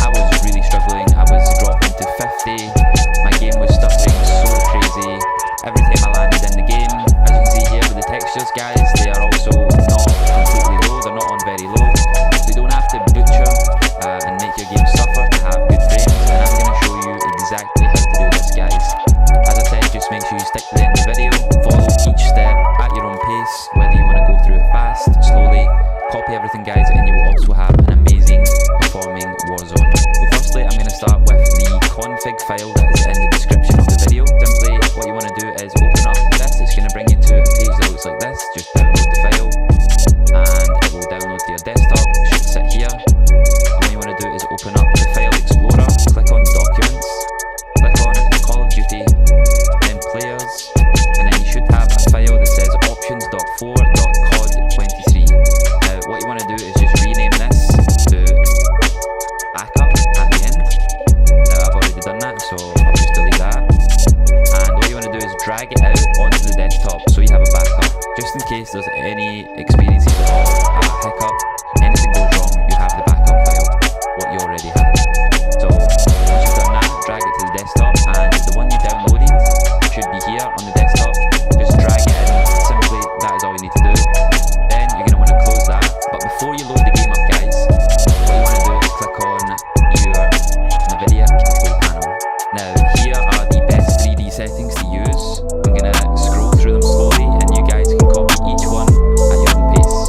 I was really struggling. I was dropping to 50. My game was stuttering so crazy. Every time I landed in the game, as you can see here with the textures, guys, they are also not completely low. They're not on very low. So you don't have to butcher and make your game suffer to have good frames. And I'm going to show you exactly how to do this, guys. As I said, just make sure you stick to the end of the video. Follow each step at your own pace, whether you want to go through it fast, slowly. Copy everything, guys, and you will also have an amazing performing Warzone. Well, firstly, I'm going to start with the config file that is in the description of the video. Simply, what you want to do is open up this. It's going to bring you to a page that looks like this. Just download the file, and it will download to your desktop. It should sit here. And what you want to do is open up the File Explorer, click on Documents, click on Call of Duty, then Players, and then you should have a file that says options.4.cod23. What you want to do is just rename this to backup at the end. Now I've already done that, so I'll just delete that. And what you want to do is drag it out onto the desktop so you have a backup. Just in case there's any experiences at all, a hiccup, anything goes wrong, you have the backup file, what you already had. So once you've done that, drag it to the desktop, and the one you downloaded should be here on the desktop. Just drag it in, simply, that is all you need to do. Then you're going to want to close that. But before you load the game up, guys, what you want to do is click on your NVIDIA control panel. Now, here are the best 3D settings to use. I'm going to scroll through them slowly, and you guys can copy each one at your own pace.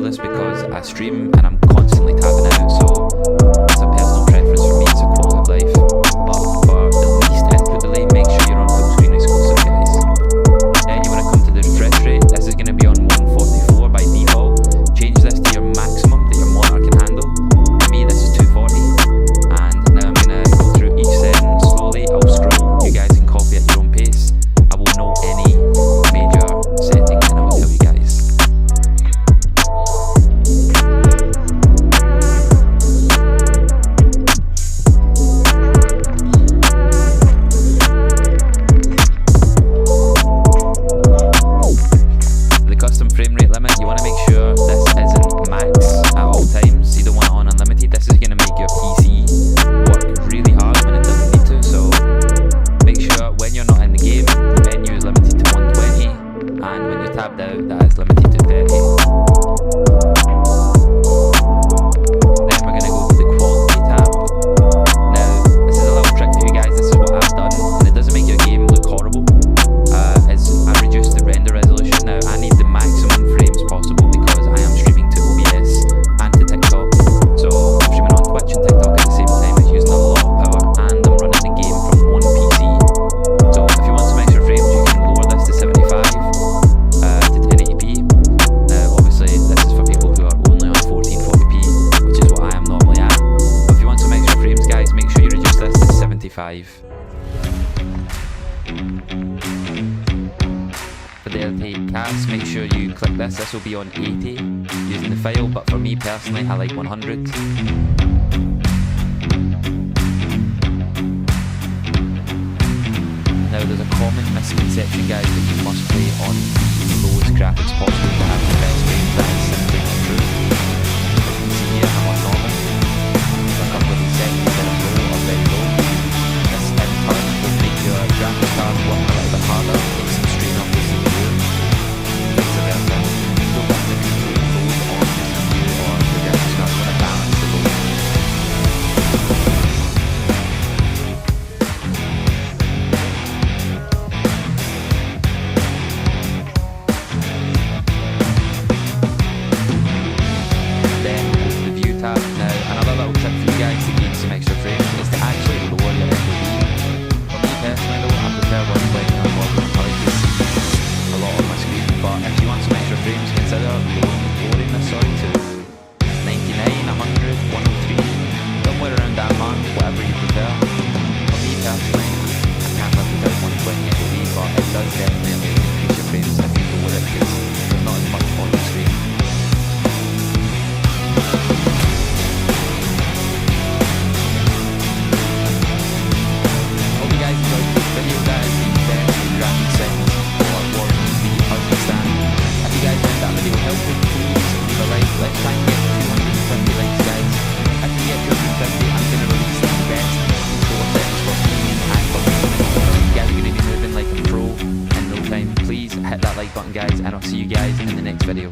Because I stream and I'm constantly tabbing out, so it's a personal preference for me. It's a quality of life. But for the least input delay, make sure you're on full screen exclusive, guys. Then you want to come to the refresh rate. This is going to be on 144 by default. Change this to your maximum that your monitor can handle. For me, this is 240. And now I'm going to go through each setting slowly. I'll scroll. You guys can copy at your own pace. I will know any major setting and I will tell you guys. Tabbed out, that is limited to 30. Then we're going to go to the quality tab. Now, this is a little trick for you guys. This is what I've done, and it doesn't make your game look horrible. Is I've reduced the render resolution. Now, I need the maximum frames possible because I am streaming to OBS and to TikTok. So I'm streaming on Twitch and TikTok at the same time. It's using a lot of power, and I'm running the game from one PC. So if you want some extra frames, you can lower this to 75. Fidelity cast, make sure you click this. This will be on 80 using the file, but for me personally, I like 100. Now there's a common misconception, guys, that you must play on the lowest graphics possible to have the best frames. That is simply not true. As you can see here, I'm on normal. A couple of these settings that are low or very low. This in turn will make your graphics card work a little bit harder, take some strain off the CPU, vice versa. You don't want the complete load on the CPU or the graphics card. You want to balance the load. please hit that like button, guys, and I'll see you guys in the next video.